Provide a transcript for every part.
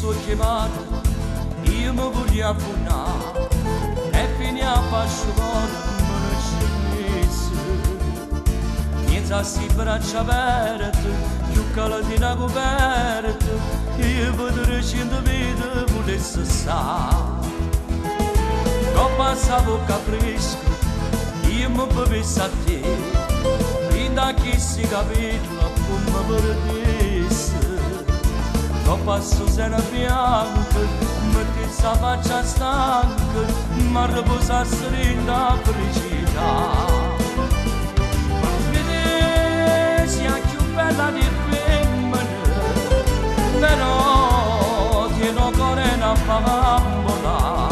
sua chiamata, io mi voglio affondare e finire a pasciolare me ne senza si braccia aperte, più calatina coperta, io vedrò cento vita volesse stare. Come passavo capriccio, io mi bevessi a te, prima che si capilla come perdesse. Come passo sera bianca, mettessi la faccia stanca, ma riposasse in la felicità. Vedessi a più bella di femmina, però tiene ancora una bambola.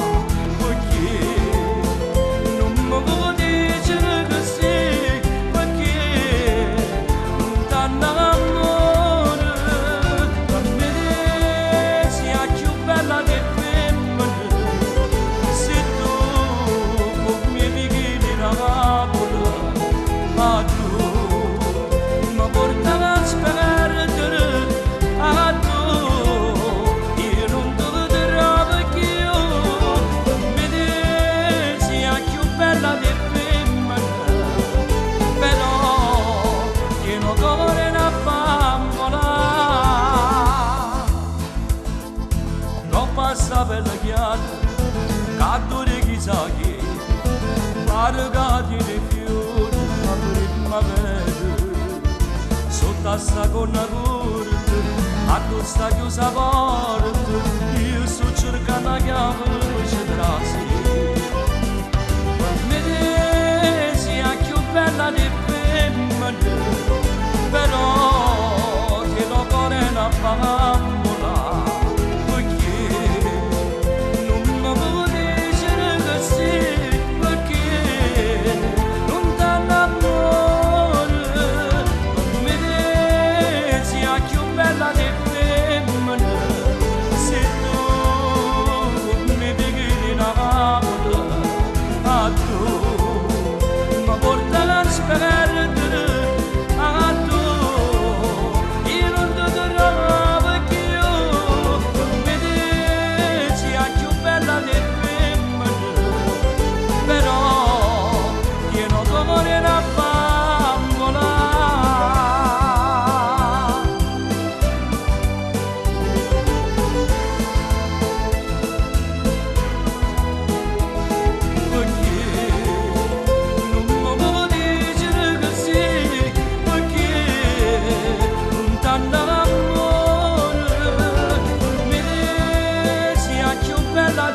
Passa per la chiara, cado di chissà che, paragati di fiori, ma primavera, sotto a sta conna corta, a questa chiusa porta, io sto cercando la chiave per trasì. Vedessi a più bella di femmina, però ti do cuore una bambola. Bella